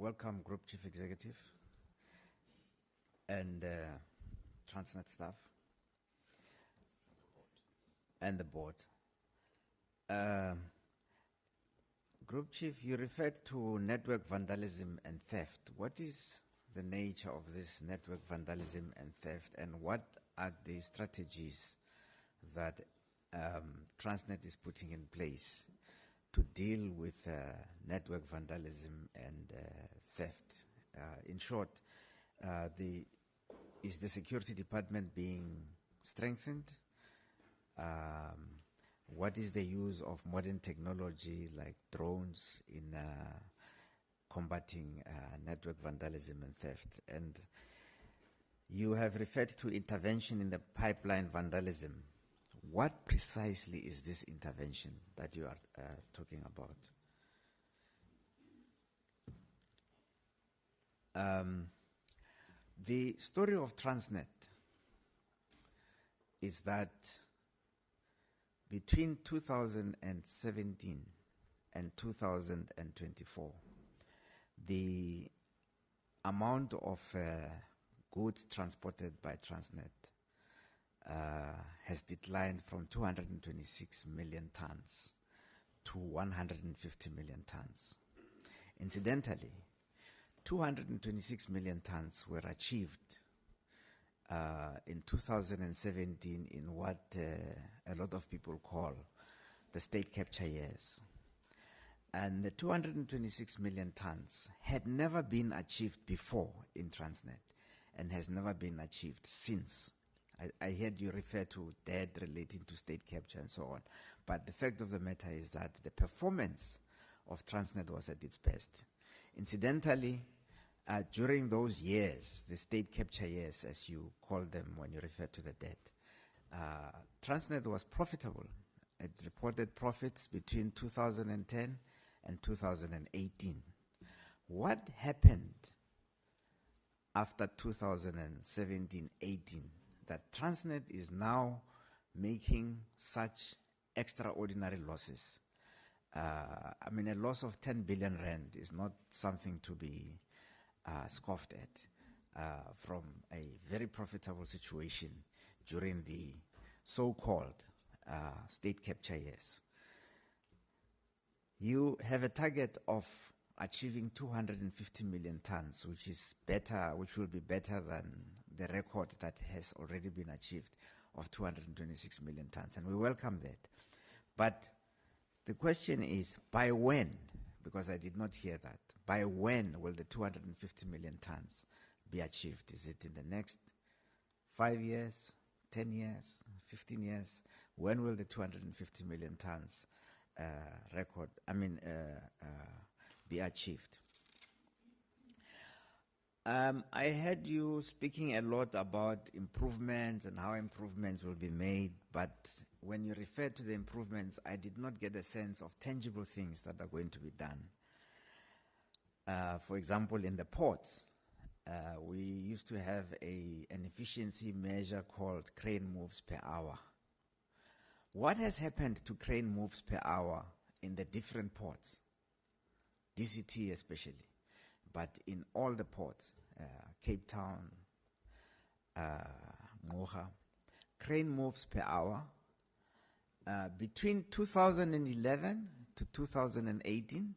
Welcome, Group Chief Executive and Transnet staff and the board. Group Chief, you referred to network vandalism and theft. What is the nature of this network vandalism and theft, and what are the strategies that Transnet is putting in place to deal with network vandalism and theft? In short, is the security department being strengthened? What is the use of modern technology like drones in combating network vandalism and theft? And you have referred to intervention in the pipeline vandalism. What precisely is this intervention that you are talking about? The story of Transnet is that between 2017 and 2024, the amount of goods transported by Transnet has declined from 226 million tons to 150 million tons. Incidentally, 226 million tons were achieved in 2017 in what a lot of people call the state capture years. And the 226 million tons had never been achieved before in Transnet and has never been achieved since. I heard you refer to debt relating to state capture and so on. But the fact of the matter is that the performance of Transnet was at its best. Incidentally, during those years, the state capture years, as you call them when you refer to the debt, Transnet was profitable. It reported profits between 2010 and 2018. What happened after 2017-18 that Transnet is now making such extraordinary losses? I mean, a loss of 10 billion rand is not something to be scoffed at from a very profitable situation during the so-called state capture years. You have a target of achieving 250 million tons, which is better, which will be better than the record that has already been achieved of 226 million tons, and we welcome that. But the question is, by when? Because I did not hear that. By when will the 250 million tons be achieved? Is it in the next 5 years, 10 years, 15 years? When will the 250 million tons be achieved? I heard you speaking a lot about improvements and how improvements will be made, but when you refer to the improvements, I did not get a sense of tangible things that are going to be done. For example, in the ports, we used to have an efficiency measure called crane moves per hour. What has happened to crane moves per hour in the different ports, DCT especially, but in all the ports, Cape Town, Moha, crane moves per hour between 2011 to 2018,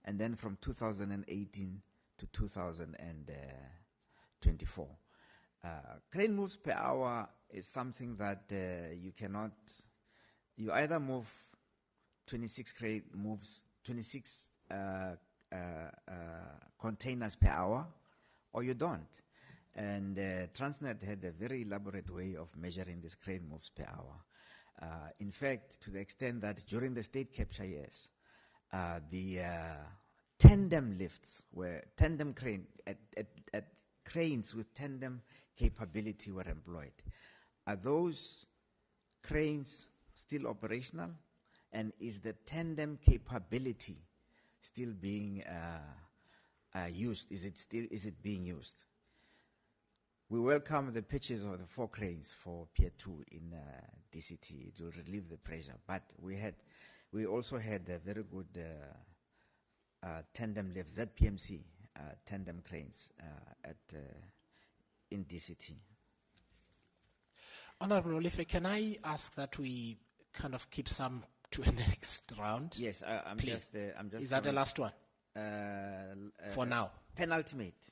and then from 2018 to 2024. Crane moves per hour is something that you either move 26 crane moves, 26 containers per hour, or you don't. And Transnet had a very elaborate way of measuring this crane moves per hour. In fact, to the extent that during the state capture years, the tandem lifts were tandem crane at cranes with tandem capability were employed. Are those cranes still operational? And is the tandem capability still being used? Is it being used? We welcome the pitches of the 4 cranes for Pier 2 in DCT. It will relieve the pressure. But we also had a very good tandem lift, ZPMC, tandem cranes in DCT. Honorable Molefe, can I ask that we kind of keep some to a next round? Yes, I'm Please. I'm just. Is that the last one? For now. Penultimate.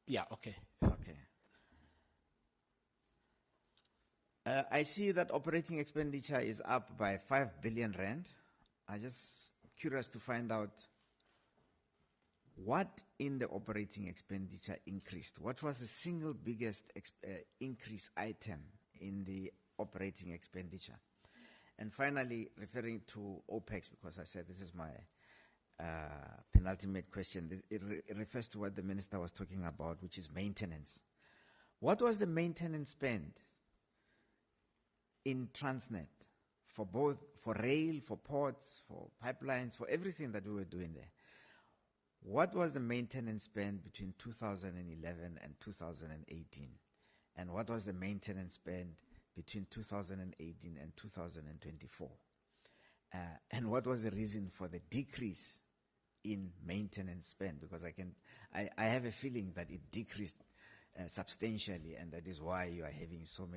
Yeah, okay. Okay. I see that operating expenditure is up by 5 billion rand. I'm just curious to find out what in the operating expenditure increased. What was the single biggest increase item in the operating expenditure? And finally, referring to OPEX, because I said this is my penultimate question. It refers to what the minister was talking about, which is maintenance. What was the maintenance spend in Transnet for rail, for ports, for pipelines, for everything that we were doing there? What was the maintenance spend between 2011 and 2018? And what was the maintenance spend between 2018 and 2024? And what was the reason for the decrease in maintenance spend? Because I have a feeling that it decreased substantially, and that is why you are having so many